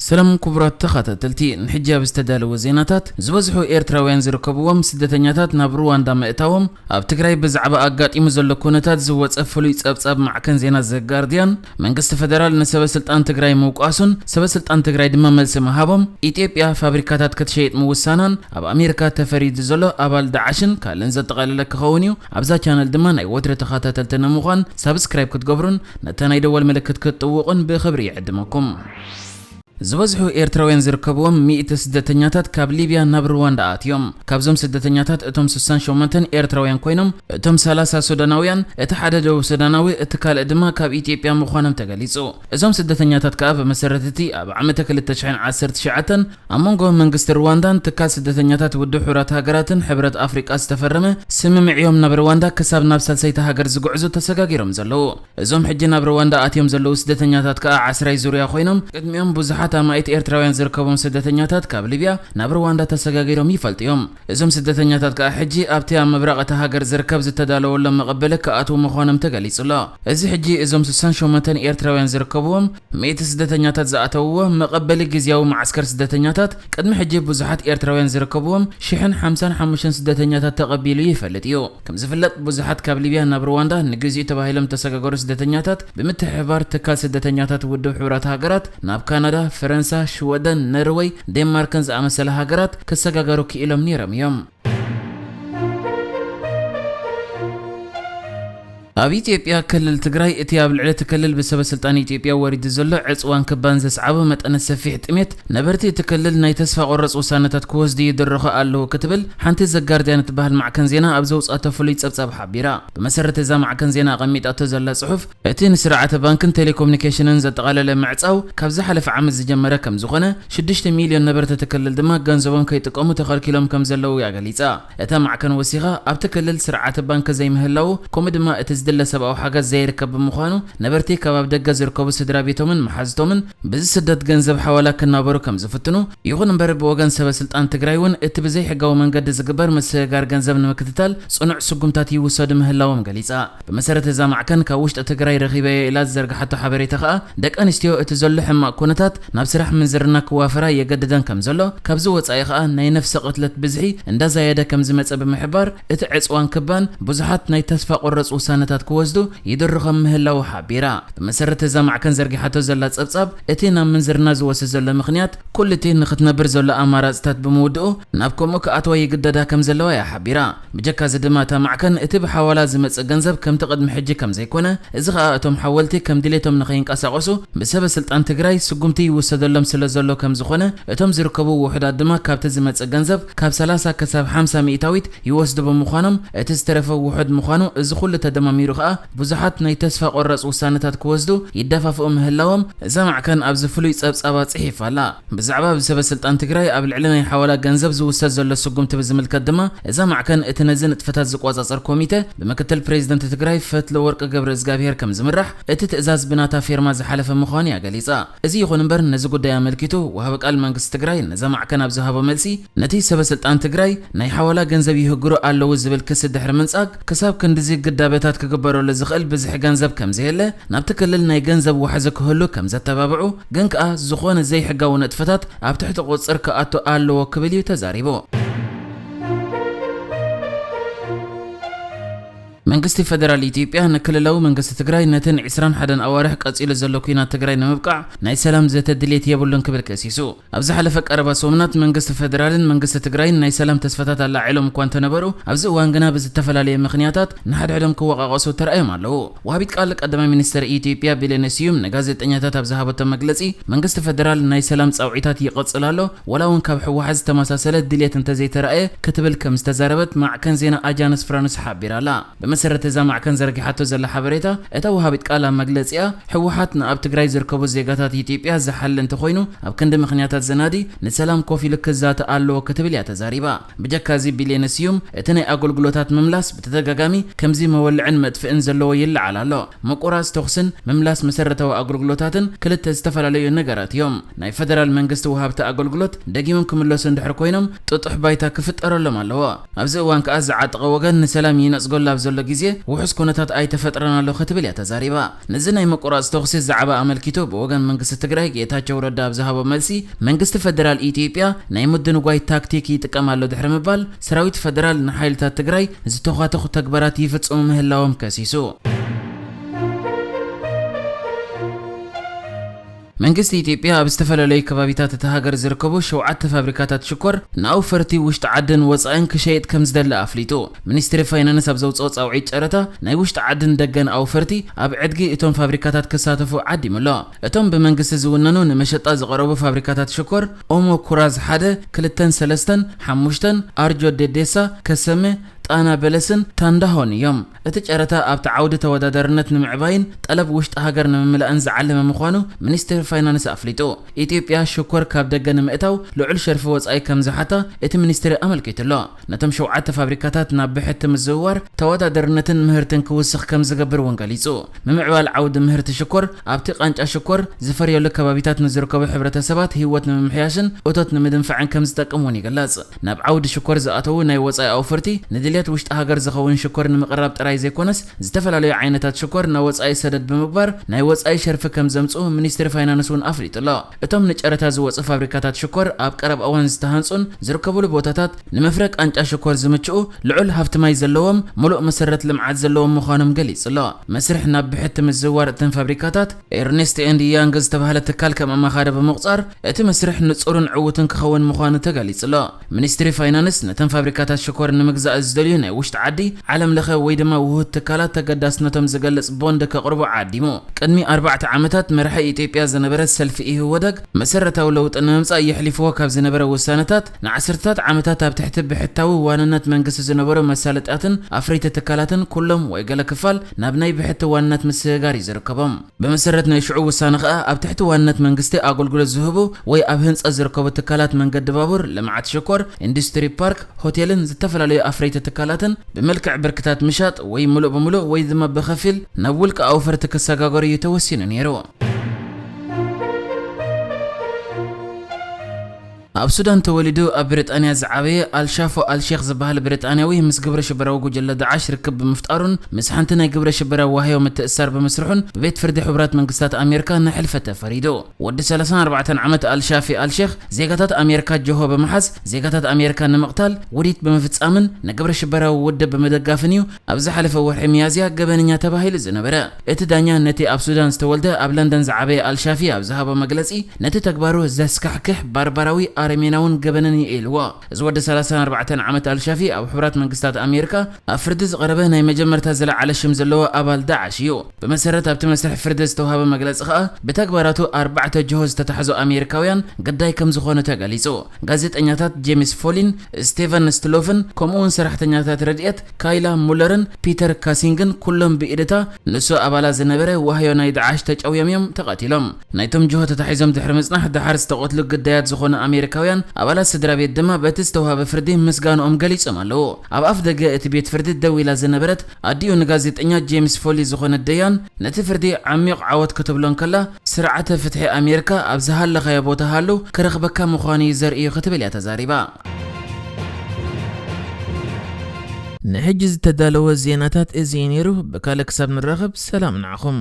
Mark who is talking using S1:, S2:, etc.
S1: سلام كبرات تخاتلتي نحجاب استدالو زيناتات زوزحو ايرتراويان زركبوهم سدتنياتات ናብ رواندا مئتاوم اب تግራይ بزعبا አጋጢሙ ዘሎ ኩነታት ዝወጸፈሉ ይጸብጻብ ማዕከን ዜና ዘጋርዲያን መንግስት ፌደራል ነሰበ ስልጣን ትግራይ መውቃሱን ሰበ ስልጣን ትግራይ ድማ መልስ መሃቦም ኢትዮጵያ ፋብሪካታት ከተሸይጥ መውሳናን ኣብ አሜሪካ ተፈሪድ ዘሎ አባል ዳዓሽን ካለን ዘጠቃለለ ከኸውን እዩ ኣብዛ ቻናል ድማ ናይ ወትረ ተኸታተልተነ ምዃን ሰብስክራይብ ክትገብሩን ነተናይ ደወል ምልክት ክትጥውቁን ብኽብሪ ይዕድመኩም زوزحو ايرتراويان زركبوهم 100 سدتنياتات كاب ليبيا ناب رواندا اتيوم كابزوم سدتنياتات اتوم 68 ايرتراويان كوينوم اتوم 30 سوداناويان اتحددو سوداناوي اتكال ادما كاب ايثيوبيا مخوانم تغليصو ازوم سدتنياتات كاب مسرتتي اب عامه 2019 امونغو منغست رواندا تكال سدتنياتات ودو حورات هاغراتن حبرت افريقيا استفرمه سممعيوم ناب رواندا كساب ناب سلسيت هاغر زغعزو تسغاغيرم زلو ازوم حجي ناب رواندا اتيوم زلو سدتنياتات كا 10 زوريا كوينوم قدميوم بوزح ማይት ኤርትራውያን ዝርከቦም ስደተኛታት ካብ ሊቢያ ናብ ሩዋንዳ ተሰጋጊሮም ይፈልጥዮም እዞም ስደተኛታት ከ ሕጂ ኣብቲ መብራቐተ ሃገር ዝርከብ ዝተዳለወሎም መቀበለ ከኣቱ ምዃኖም ተገሊጹሎ እዚ ሕጂ እዞም 68 ኤርትራውያን ዝርከቦም 100 ስደተኛታት ዝኣተውዎ መቀበለ ግዚያዊ ማዕስከር ስደተኛታት ቅድሚ ሕጂ ብዙሓት ኤርትራውያን ዝርከቦም 1055 ስደተኛታት ተቀቢሉ ይፈልጥ እዩ ከም ዝፍለጥ ብዙሓት ካብ ሊቢያ ናብ ሩዋንዳ ንግዚኡ ተባሂሎም ተሰጋገሩ ስደተኛታት ብምትሕባር ትካል ስደተኛታት ውድብ ሕብራት ሃገራት ናብ ካናዳ فرنسا شويدن نروي دنماركن زعمسل هاجرات كسجاجرو كيلوم نيرم يوم ኣብ ኢትዮጵያ ክልል ትግራይ እቲ ኣብ ልዕሊ ክልል ብሰበ ስልጣን ኢትዮጵያ ወሪድ ዘሎ ዕጽዋን ክባን ዘስዓበ መጠነ ሰፊሕ ጥሜት ነበርቲ እቲ ክልል ናይ ተስፋ ቆረጽ ውሳነታት ክወስድ ይድርኹ ኣለዎ ክትብል ሓንቲ ዘጋርዲያን ትበሃል ማዕከን ዜና ኣብ ዘውጻተ ፍሉይ ጸብጻብ ሓቢራ ብመሰረት እዛ ማዕከን ዜና ቀሚጣቶ ዘላ ጽሑፍ እቲ ንስርዓተ ባንክን ቴሌኮሙኒኬሽንን ዘጠቃለለ ምዕጻው ካብ ዝሓለፈ ዓመት ዝጀመረ ከም ዝኾነ 6 ሚልዮን ነበርቲ እቲ ክልል ድማ ገንዘቦም ከይጥቀሙ ተኸልኪሎም ከም ዘለዉ ያገሊጻ እታ ማዕከን ወሲኻ ኣብቲ ክልል ስርዓተ ባንክ ዘይምህላው ከምኡ ድማ እቲ ዝድለሰብ ኣው ሓገዝ ዘይርከብ ብምዃኑ ነበርቲ ከባብ ደገ ዝርከቡ ስድራ ቤቶምን መሓዝቶምን ብዚ ስደት ገንዘብ ሓዋላ ክናበሩ ከም ዝፍትኑ ይኹን እምበር ብወገን ሰበ ስልጣን ትግራይ እውን እቲ ብዘይ ሕጋዊ መንገዲ ዝግበር ምስጋር ገንዘብ ንምክትታል ጽኑዕ ስጉምታት ይውሰድ ምህላዎም ገሊጻ ብመሰረት እዛ ማዕከን ካብ ውሽጢ ትግራይ ረኺበ ኢላ ዘርግሓቶ ሓበሬታ ከዓ ደቂ ኣንስትዮ እቲ ዘሎ ሕማቅ ኩነታት ናብ ስራሕ ምንዝርና ክዋፈራ የገድደን ከም ዘሎ ካብዚ ወጻኢ ከዓ ናይ ነፍሲ ቅትለት ብዝሒ እንዳዛየደ ከም ዝመፀ ብምሕባር እቲ ዕጽዋን ክባን ብዙሓት ናይ ተስፋ ቆረጽ ውሳነታት كوزدو يدرخم مهلاو حبيرا بمسرت زمع كان زرقحته زلا تصبصب اتينا من زرنا زوس زلا مخنيات كل تين نختنبر زلا امارات بمودو نابكم كاتوا يقددا كم زلوا يا حبيرا بجكا زدماتا معكن اتب حوالا زمص غنزب كم تقدم حجي كم زيكونه ازغاتهم حولتي كم دليتهم نخينقاسقسو بسبب سلطان تግራይ سغمتي وسدلم سلازلو كم زخونه اتم زركبو وحدات دما كابت زمص غنزب كاب 30 كسب 50 مئتاويت يوسد بمخانم اتسترفو وحد مخانو از كل تدماميرو ብዙሓት ናይ ተስፋ ቆረጽ ውሳነታት ክወስዱ ይደፋፍኡ ምህላዎም ዘማዕ ከን ኣብ ዝፍሉይ ጸብጻባ ጽሒፍ ኣላ ብዛዕባ ብሰበ ስልጣን ትግራይ ኣብ ልዕሊ ናይ ሓዋላ ገንዘብ ዝውሰድ ዘሎ ስጉምቲ ብዝምልከት ድማ ዘማዕ ከን እቲ ነዝን ጥፈታት ዝቆጻጸር ኮሚቴ ብምክትል ፕሬዝደንት ትግራይ ፈትለ ወርቅ ገብረ እግዚአብሔር ከም ዝምራሕ እቲ ትእዛዝ ብናታ ፊርማ ዝሓለፈ ምዃኑ ያገሊጻ እዚ ይኹን እምበር ነዚ ጉዳይ ኣመልኪቱ ወሃበ ቃል መንግስቲ ትግራይ ነዘማዕ ከን ኣብ ዝሃቦ መልሲ ነቲ ሰበ ስልጣን ትግራይ ናይ ሓዋላ ገንዘብ ይህግሩ ኣለዎ ዝብል ክስ ድሕሪ ምንጻግ ክሳብ ክንድዚ ግዳቤታት كجبروا لزخل بزح جنزب كم زيله نبتكلل ناي جنزب وحزة كهلو كم زت تبابعو جنك زخون زي حاجة ونتفتت عبتحت قصر كأتو قالوا وكبليو تزاريبو መንግስቲ ፌደራል ኢትዮጵያ ንክልላው መንግስቲ ትግራይ ነተን 21 ኣዋርሕ ቀጺሉ ዘሎ ኩናት ትግራይ ንምብቃዕ ናይ ሰላም ዘተድልየት የብሉን ክብል ከሲሱ ኣብዚ ሓለፈ ቀረባ ሶምናት መንግስቲ ፌደራልን መንግስቲ ትግራይን ናይ ሰላም ተስፋታት ኣላዒሎም እኳ እንተነበሩ ኣብዚ እዋን ግና ብዝተፈላለየ ምኽንያታት ንሓድሕዶም ክወቃቀሱ ተራእዮም ኣለዉ ወሃቢት ቃል ቀዳማይ ሚኒስትር ኢትዮጵያ ቢሌኔ ስዩም ንጋዜጠኛታት ኣብ ዝሃበቶ መግለጺ መንግስቲ ፌደራል ናይ ሰላም ጻውዒታት ይቀጽል ኣሎ ወላውን ካብ ሕወሓት ዝተመሳሰለ ድልየት እንተዘይተራእየ ክትብል ከም ዝተዛረበት ማዕከን ዜና አጃንስ ፍራንስ ሓቢራላ مسرت زمع كان زرقحته زل حبريتا اتا وهابت قالا مغلصيا حوحات ناب تግራይ ዝርከቡ ዜጋታት ኢትዮጵያ ዝሐል እንተኮይኑ ኣብ ክንደ ምኽንያታት ዘናዲ ንሰላም ኮፊ ልክዛት ኣሎ ከተብል ያተዛሪባ በጀካዚ ቢሊየንሲዩም እተነ አገልግሎታት መምላስ በተደጋጋሚ ከምዚ መወልዕን መጥፍእን ዘለዎ ይልዓል ኣሎ መቆራስ ተኽስን መምላስ መሰረታዊ አገልግሎታትን ክልተ ዝተፈላለዩ ነገራት እዮም ናይ ፌደራል መንግስቲ ወሃብተ አገልግሎት ደጊሞም ክምለሱ እንድሕር ኮይኖም ጥጥሕ ባይታ ክፍጠረሎም ኣለዎ ኣብዚ እዋን ከኣ ዝዓጠቀ ወገን ንሰላም ይነጽጎላ ኣብ ዘሎ ጊዜ ውሕስ ኩነታት ኣይተፈጥረናሎ ክትብል እያ ተዛሪባ ነዚ ናይ መቆራጽ ተኽሲ ዛዕባ ኣመልኪቶ ብወገን መንግስቲ ትግራይ ጌታቸው ረዳ ብዝሃቦ መልሲ መንግስቲ ፌደራል ኢትዮጵያ ናይ ምድንጓይ ታክቲክ ይጥቀማሎ ድሕሪ ምባል ሰራዊት ፌደራል ንሓይልታት ትግራይ ዝተኻተኹ ተግባራት ይፍጽሙ ምህላዎም ከሲሱ መንግስቲ ኢትዮጵያ ኣብ ዝተፈላለዩ ከባቢታት ተሃገር ዝርከቡ 7 ፋብሪካታት ሽኮር ንኣውፈርቲ ውሽጢ ዓድን ወጻኢን ክሸይጥ ከም ዝደለ ኣፍሊጡ ሚኒስትሪ ፋይናንስ ኣብ ዘውፅኦ ጻውዒት ጨረታ ናይ ውሽጢ ዓድን ደገን ኣውፈርቲ ኣብ ዕድጊ እቶም ፋብሪካታት ክሳተፉ ዓዲሙሎ እቶም ብመንግስቲ ዝውነኑ ንመሸጣ ዝቐረቡ ፋብሪካታት ሽኮር ኦሞ ኩራዝ 1 2 3 5 ኣርጆ ደዴሳ ከሰመ ጣና በለስን ታንዳሆን እዮም እቲ ጨረታ ኣብ ተዓውዲ ተወዳዳርነት ንምዕባይን ጠለብ ውሽጢ ሃገር ንምምላእን ዝዓለመ ምዃኑ ሚኒስትሪ ፋይናንስ ኣፍሊጡ ኢትዮጵያ ሽኮር ካብ ደገ ንምእታው ልዑል ሸርፊ ወጻኢ ከም ዝሓታ እቲ ሚኒስትሪ ኣመልኪቱሎ ነቶም 7 ፋብሪካታት ናብ ብሕቲ ምዝውዋር ተወዳዳርነትን ምህርትን ክውስኽ ከም ዝገብር እውን ገሊጹ ምምዕባል ዓውዲ ምህርቲ ሽኮር ኣብቲ ቃንጫ ሽኮር ዝፈርየሉ ከባቢታት ንዝርከቡ ሕብረተሰባት ህይወት ንምምሕያሽን እቶት ንምድንፋዕን ከም ዝጠቅም እውን ይገልጽ ናብ ዓውዲ ሽኮር ዝኣተው ናይ ወጻኢ ኣውፈርቲ ንድልየት ውሽጢ ሃገር ዝኸውን ሽኮር ንምቕራብ ጥራይ ዘይኮነስ ዝተፈላለዩ ዓይነታት ሽኮር ናብ ወጻኢ ሰደድ ብምግባር ናይ ወጻኢ ሸርፊ ከም ዘምጽኡ ሚኒስትሪ ፋይናንስ እውን ኣፍሊጡሎ እቶም ንጨረታ ዝወጹ ፋብሪካታት ሽኮር ኣብ ቀረብ እዋን ዝተሃንጹን ዝርከቡሉ ቦታታት ንምፍረቅ ቃንጫ ሽኮር ዝምችኡ ልዑል ሃብቲ ማይ ዘለዎም ሙሉእ መሰረት ልምዓት ዘለዎም ምዃኖም ገሊጹሎ መስርሕ ናብ ብሕቲ ምዝዋር እተን ፋብሪካታት ኤርኔስት ኤንድ ያንግ ዝተባህለ ትካል ከም ኣማኻሪ ብምቁጻር እቲ መስርሕ ንጹርን ዕውትን ክኸውን ምዃኑ ተገሊጹሎ ሚኒስትሪ ፋይናንስ ነተን ፋብሪካታት ሽኮር ንምግዛእ ዝደልዩ ናይ ውሽጢ ዓዲ ዓለም ለኸ ወይ ድማ ውህት ትካላት ተገዳስነቶም ዝገልጽ ቦንድ ከቕርቡ ዓዲሙ ቅድሚ 4 ዓመታት መርሒ ኢትዮጵያ ዝነበረ ሰልፊ ይህወደግ መሰረታዊ ለውጢ ንምምጻእ ይሕሊፍዎ ካብ ዝነበረ ውሳነታት ንዓሰርታት ዓመታት ኣብ ትሕቲ ብሕታዊ ዋንነት መንግስቲ ዝነበሩ መሳለጥያትን ኣፍሪት ትካላትን ኩሎም ወይ ገለ ክፋል ናብ ናይ ብሕቲ ዋንነት ምስጋር ይዝርከቦም በመሰረት ናይ ሽዑ ውሳነ ኸኣ ኣብ ትሕቲ ዋንነት መንግስቲ ኣገልግሎት ዝህቡ ወይ ኣብ ህንጻ ዝርከቡ ትካላት መንገዲ ባቡር ልምዓት ሽኮር ኢንዱስትሪ ፓርክ ሆቴልን ዝተፈላለዩ ኣፍሪት ትካላትን بملكع بركتات مشات وي ملو بملو وي ذما بخفيل نولك أوفرتك الساقاقوري يتوسين نيرو ኣብ ሱዳን ተወሊዱ ኣብ ብሪጣንያ ዝዓበየ አልሻፎ አልሼክ ዝበሃል ብሪጣንያዊ ምስ ግብረ ሽበራዊ ጉጅለ ዳዓሽ ርክብ ብምፍጣሩን ምስ ሓንቲ ናይ ግብረ ሽበራዊ ዋህዮ ምትእስሳር ብምስርሑን ብቤት ፍርዲ ሕብራት መንግስታት ኣሜሪካ ንሕልፈት ተፈሪዱ ወዲ 34 ዓመት አልሻፊ አልሼክ ዜጋታት ኣሜሪካ ጆሆ በመሓዝ ዜጋታት ኣሜሪካ ንምቕታል ውዲት ብምፍጻምን ንግብረ ሽበራዊ ውድብ በመደጋፍን እዩ ኣብ ዝሓለፈ ወርሒ ሚያዝያ ገበነኛ ተባሂሉ ዝነበረ እቲ ዳኛ ነቲ ኣብ ሱዳን ዝተወልደ ኣብ ለንደን ዝዓበየ አልሻፊ ኣብ ዝሃቦ መግለጺ ነቲ ተግባሩ ዘስካሕክሕ ባርባራዊ አርሜናውን ገበነን ይልዋ ዝወደ 34 ዓመት አልሻፊ ኣብ ሕብራት መንግስታት ኣሜሪካ ኣብ ፍርዲ ዝቀረበ ናይ መጀመርታ ዝለዓለ ሽም ዘለዎ ኣባል ዳዓሽ እዩ በመሰረት ኣብቲ መስርሕ ፍርዲ ዝተዋሃበ መግለጺ ኸኣ በተግባራቱ 4 ጆሆዝ ተታሕዞ ኣሜሪካውያን ገዳይ ከም ዝኾነ ተገሊጹ ጋዜጠኛታት ጄምስ ፎሊን ስቲቨን ስቲሎፍን ከምኡውን ሰራሕተኛታት ረድኤት ካይላ ሙለርን ፒተር ካሲንግን ኩሎም ብኢድታ ንሱ ኣባላ ዝነበረ ዋህዮ ናይ ዳዓሽ ተጫውዮም ተቐቲሎም ናይቶም ጆሆ ተታሒዞም ድሕሪ ምጽናሕ ዳሓር ዝተቆትሉ ግዳያት ዝኾነ ኣሜሪካውያን ኣባላት ስድራ ቤት ድማ በቲ ዝተዋሃበ ፍርዲ ምስጋኖኦም ገሊጾም ኣለዎ ኣብ ኣፍ ደገ እቲ ቤት ፍርዲ ደው ኢላ ዝነበረት ኣዲኡ ንጋዜጠኛ ጄምስ ፎሊ ዝኾነ ደያን ነቲ ፍርዲ ዓሚቕ ዓወት ክትብሎን ከላ ስርዓተ ፍትሒ ኣሜሪካ ኣብ ዝሃለኸየ ቦታ ሃሉ ክረኽበካ ምዃኑ ዘርኢ ክትብል እያ ተዛሪባ ንሕጂ ዝተዳለወ ዜናታት እዚ ነይሩ በካለ ክሳብ ንራኸብ ሰላም ንዓኹም